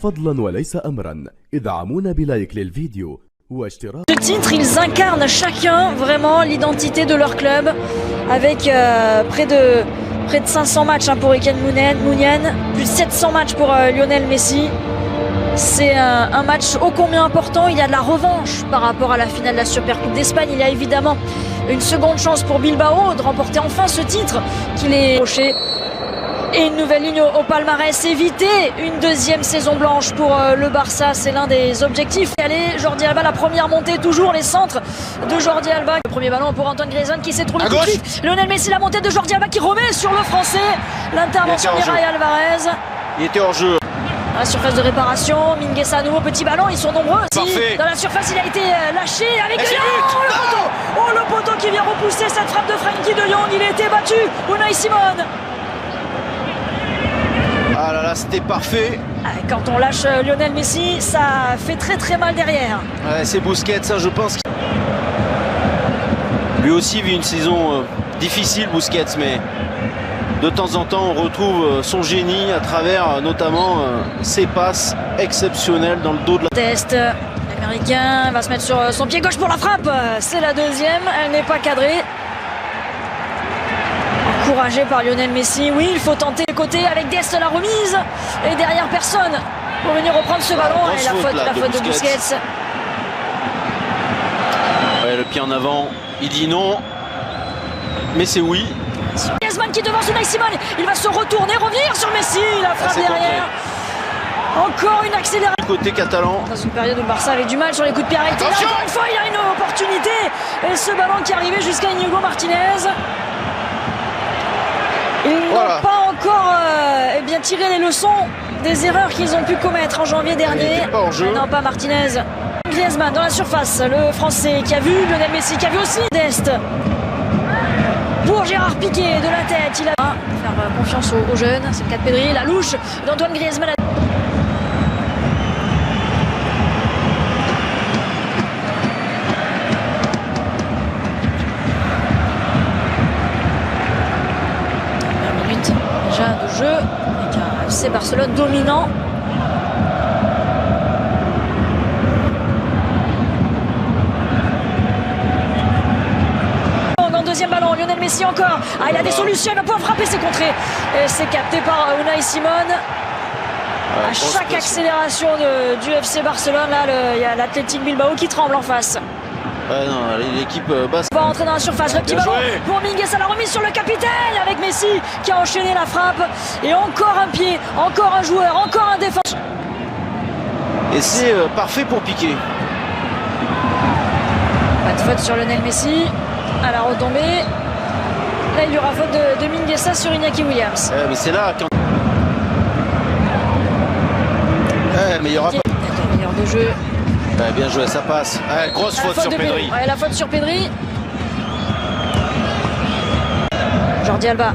فضلا وليس أمرا ادعمونا بلايك للفيديو واشتراك. Ce titre, ils incarnent chacun vraiment l'identité de leur club avec près de 500 matchs pour Eken Mounian, plus de 700 matchs pour Lionel Messi. C'est un match ô combien important. Il y a de la revanche par rapport à la finale de la Supercoupe d'Espagne. Il y a évidemment une seconde chance pour Bilbao de remporter enfin ce titre qu'il est approché. Et une nouvelle ligne au palmarès, éviter une deuxième saison blanche pour le Barça, c'est l'un des objectifs. Allez, Jordi Alba, la première montée, toujours les centres de Jordi Alba. Le premier ballon pour Antoine Griezmann qui s'est trouvé tout de suite. Lionel Messi, la montée de Jordi Alba qui remet sur le français. L'intervention d'Irai Alvarez. Il était hors jeu. Dans la surface de réparation, Mingueza à nouveau, petit ballon, ils sont nombreux. Parfait. Dans la surface, il a été lâché avec le poteau. Oh, le poteau qui vient repousser cette frappe de Frenkie de Jong. Il a été battu, Unai Simon. Ah là là, c'était parfait. Quand on lâche Lionel Messi, ça fait très très mal derrière. Ouais, c'est Busquets, ça je pense. Lui aussi vit une saison difficile, Busquets, mais de temps en temps on retrouve son génie à travers notamment ses passes exceptionnelles dans le dos de la... Test, l'américain va se mettre sur son pied gauche pour la frappe. C'est la deuxième, elle n'est pas cadrée. Encouragé par Lionel Messi, oui, il faut tenter le côté avec Dest la remise. Et derrière personne pour venir reprendre ce ballon. Et la faute de Busquets. Ouais, le pied en avant, il dit non. Mais c'est oui. Griezmann qui devance Unai Simon. Il va se retourner, revenir sur Messi. La frappe derrière. Encore une accélération. Côté catalan. Dans une période où le Barça avait du mal sur les coups de pied arrêtés. Là, encore une fois, il a une opportunité. Et ce ballon qui arrivait jusqu'à Inigo Martinez. Ils n'ont pas encore tiré les leçons des erreurs qu'ils ont pu commettre en janvier dernier. Non, pas Martinez. Griezmann dans la surface, le français qui a vu Lionel Messi, qui a vu aussi Dest. Pour Gérard Piqué de la tête, il a faire confiance aux jeunes. C'est le cas de Pedri, la louche d'Antoine Griezmann. De jeu avec un FC Barcelone dominant. Dans le deuxième ballon, Lionel Messi encore. Il a des solutions, il va pouvoir frapper, c'est contré. Et c'est capté par Unai Simon. À chaque accélération du FC Barcelone, là, il y a l'Athletic Bilbao qui tremble en face. Non, l'équipe basque. Va rentrer dans la surface, le petit ballon pour Mingueza, la remise sur le capitaine avec Messi qui a enchaîné la frappe. Et encore un pied, encore un joueur, encore un défenseur. Et c'est parfait pour Piqué. Pas de faute sur Lionel Messi. À la retombée. Là, il y aura faute de Mingueza sur Iñaki Williams. Mais c'est là quand... mais il y aura pas... Meilleur de jeu. Bien joué, ça passe. Grosse faute sur Pedri. La faute sur Pedri. Jordi Alba.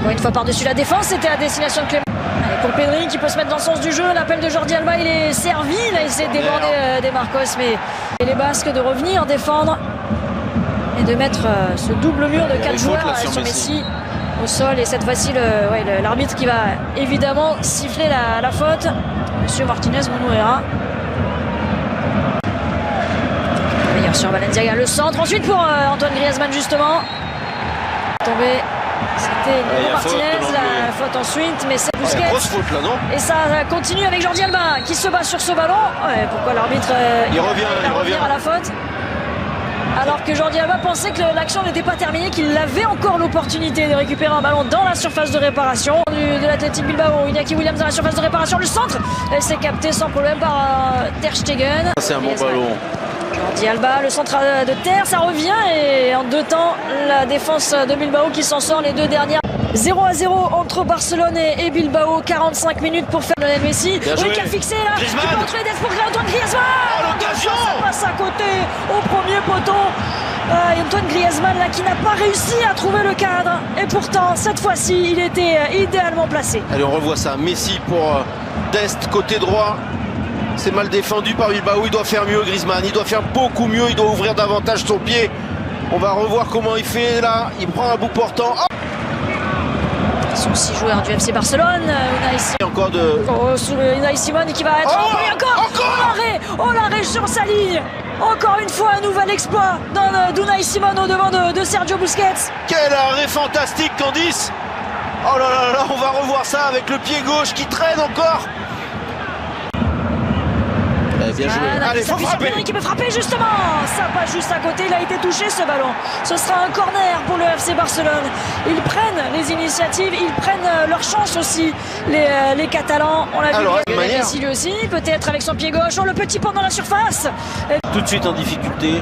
Encore une fois par-dessus la défense, c'était à destination de Clément. Allez, pour Pedri qui peut se mettre dans le sens du jeu. L'appel de Jordi Alba, il est servi. Il a essayé de déborder des Marcos, mais les Basques de revenir défendre et de mettre ce double mur de 4 joueurs sur Messi au sol. Et cette fois-ci, l'arbitre qui va évidemment siffler la faute. Monsieur Martinez Monuera. Sur Valencia, le centre ensuite pour Antoine Griezmann justement. Tombé, c'était Inigo Martinez, la faute ensuite, mais c'est Busquets. Grosse faute là, non? Et ça continue avec Jordi Alba qui se bat sur ce ballon. Pourquoi l'arbitre il revient à la faute? Alors que Jordi Alba pensait que l'action n'était pas terminée, qu'il avait encore l'opportunité de récupérer un ballon dans la surface de réparation de l'Athletic Bilbao. Iñaki Williams dans la surface de réparation, le centre, c'est capté sans problème par Ter Stegen. C'est un bon ballon. Jordi Alba, le centre de terre, ça revient et en 2 temps, la défense de Bilbao qui s'en sort les 2 dernières. 0-0 entre Barcelone et Bilbao, 45 minutes pour faire Lionel Messi. Oui, qui a fixé là, qui peut entrer des pour Antoine Griezmann. Ça passe à côté au premier poteau. Antoine Griezmann là qui n'a pas réussi à trouver le cadre. Et pourtant, cette fois-ci, il était idéalement placé. Allez, on revoit ça. Messi pour Dest, côté droit. C'est mal défendu par Bilbao, il doit faire mieux Griezmann, il doit faire beaucoup mieux, il doit ouvrir davantage son pied. On va revoir comment il fait là, il prend un bout portant. sont 6 joueurs du FC Barcelone. Unai Simon qui va être encore l'arrêt sur sa ligne. Encore une fois, un nouvel exploit d'Unai Simon au devant de Sergio Busquets. Quel arrêt fantastique, Candice. Oh là là là, on va revoir ça avec le pied gauche qui traîne encore. Bien joué. Allez, faut frapper. Pedri qui peut frapper justement. Ça passe juste à côté, il a été touché ce ballon. Ce sera un corner pour le FC Barcelone. Ils prennent les initiatives, ils prennent leur chance aussi, les Catalans. On l'a vu, Messi lui aussi, peut-être avec son pied gauche. Oh, le petit pont dans la surface. Tout de suite en difficulté.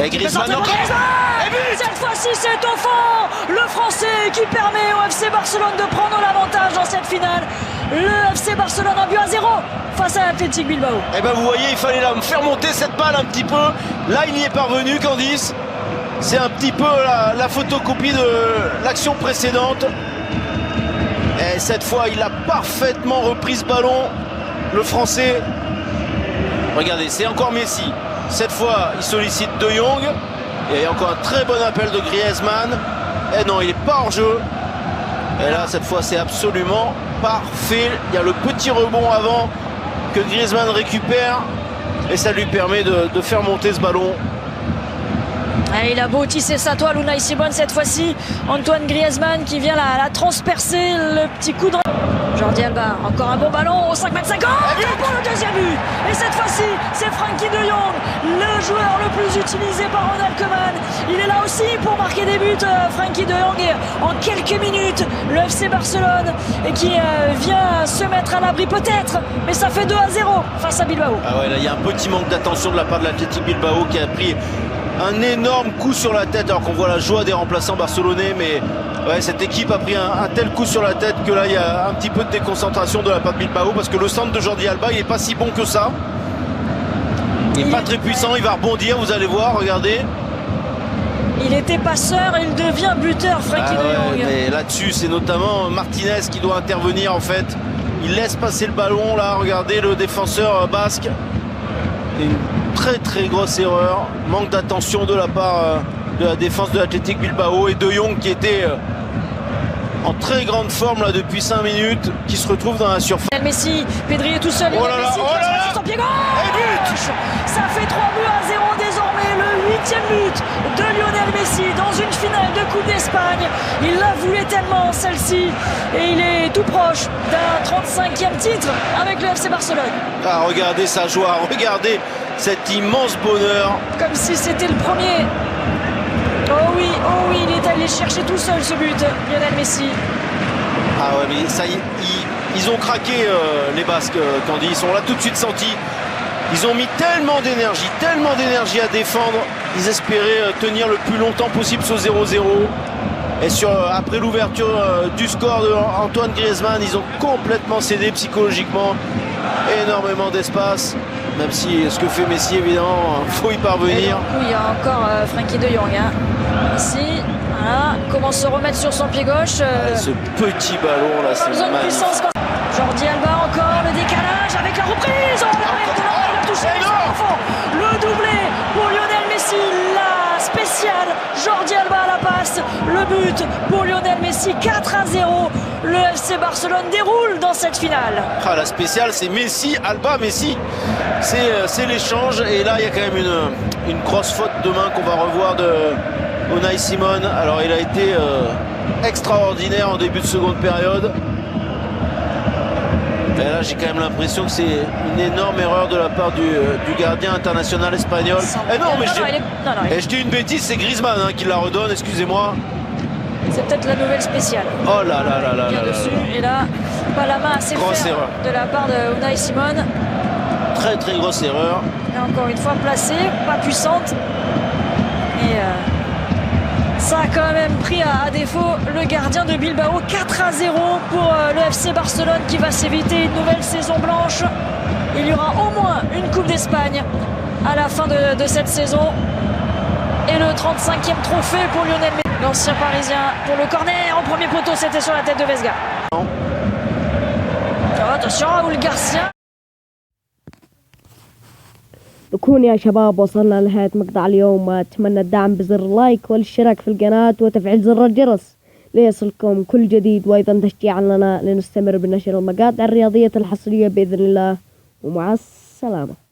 Et Griezmann encore. Cette fois-ci, c'est au fond. Le Français qui permet au FC Barcelone de prendre l'avantage dans cette finale. Le FC Barcelone a but à 0 face à Athletic Bilbao. Et ben vous voyez, il fallait faire monter cette balle un petit peu. Là, il y est parvenu, Candice. C'est un petit peu la photocopie de l'action précédente. Et cette fois, il a parfaitement repris ce ballon. Le Français. Regardez, c'est encore Messi. Cette fois, il sollicite De Jong. Et il y a encore un très bon appel de Griezmann. Et non, il n'est pas hors jeu. Et là, cette fois, c'est absolument parfait. Il y a le petit rebond avant que Griezmann récupère. Et ça lui permet de faire monter ce ballon. Et il a beau tisser sa toile, Unai Simon cette fois-ci. Antoine Griezmann qui vient la transpercer. Le petit coup de... Jordi Alba, encore un bon ballon au 5,50 m pour le deuxième but. Et cette fois-ci, c'est Frenkie de Jong, le joueur le plus utilisé par Ronald Koeman. Il est là aussi pour marquer des buts, Frenkie de Jong. Et en quelques minutes, le FC Barcelone qui vient se mettre à l'abri peut-être, mais ça fait 2-0 face à Bilbao. Ah ouais, là il y a un petit manque d'attention de la part de l'Athletic Bilbao qui a pris un énorme coup sur la tête, alors qu'on voit la joie des remplaçants barcelonais, mais ouais, cette équipe a pris un tel coup sur la tête que là il y a un petit peu de déconcentration de la part de Bilbao, parce que le centre de Jordi Alba il n'est pas si bon que ça. Il n'est pas très puissant, il va rebondir, vous allez voir, regardez. Il était passeur, il devient buteur, Frenkie de Jong. Mais là-dessus, c'est notamment Martinez qui doit intervenir en fait. Il laisse passer le ballon, là, regardez le défenseur basque. Une très très grosse erreur, manque d'attention de la part de la défense de l'Athletic Bilbao, et De Jong qui était en très grande forme là depuis 5 minutes, qui se retrouve dans la surface. Messi, Pedri est tout seul, oh là là, Messi, sur son pied gauche. Ça fait 3 buts à 0 désormais, le 8e but de Lionel Messi dans une finale de Coupe d'Espagne. Il la voulait tellement celle-ci, et il est tout proche d'un 35e titre avec le FC Barcelone. Ah, regardez sa joie, regardez cet immense bonheur. Comme si c'était le premier. Oh oui, il est allé chercher tout seul ce but, Lionel Messi. Ah ouais, mais ça y est, ils ont craqué les Basques, Candice, on l'a tout de suite senti. Ils ont mis tellement d'énergie à défendre. Ils espéraient tenir le plus longtemps possible ce 0-0. Et après l'ouverture du score de Antoine Griezmann, ils ont complètement cédé psychologiquement. Énormément d'espace. Même si ce que fait Messi, évidemment, il faut y parvenir. Il y a encore Frenkie de Jong. Ici, voilà, comment se remettre sur son pied gauche. Ce petit ballon là, c'est magnifique. Jordi Alba encore, le décalage avec la reprise. Il a touché le doublé pour Lionel Messi. La spéciale, Jordi Alba à la passe. Le but pour Lionel Messi, 4-0. Le FC Barcelone déroule dans cette finale. Ah, la spéciale, c'est Messi, Alba, Messi. C'est l'échange. Et là, il y a quand même une grosse faute de main qu'on va revoir de Unai Simon. Alors, il a été extraordinaire en début de seconde période. Et là, j'ai quand même l'impression que c'est une énorme erreur de la part du gardien international espagnol. Je dis une bêtise, c'est Griezmann qui la redonne, excusez-moi. C'est peut-être la nouvelle spéciale. Oh là là là là là. Et là, pas la main assez ferme de la part de Unai Simon. Très très grosse erreur. Et encore une fois placée, pas puissante. Et ça a quand même pris à défaut le gardien de Bilbao. 4-0 pour le FC Barcelone qui va s'éviter une nouvelle saison blanche. Il y aura au moins une Coupe d'Espagne à la fin de cette saison. Et le 35e trophée pour Lionel Messi. L'ancien parisien pour le corner en premier poteau, c'était sur la tête de Vesga. Attention, Raúl Garcia. بكون يا شباب وصلنا لنهاية مقطع اليوم. أتمنى الدعم بزر اللايك والاشتراك في القناة وتفعيل زر الجرس ليصلكم كل جديد، وأيضا تشجيعا لنا لنستمر بنشر المقاطع الرياضية الحصرية بإذن الله، ومع السلامة.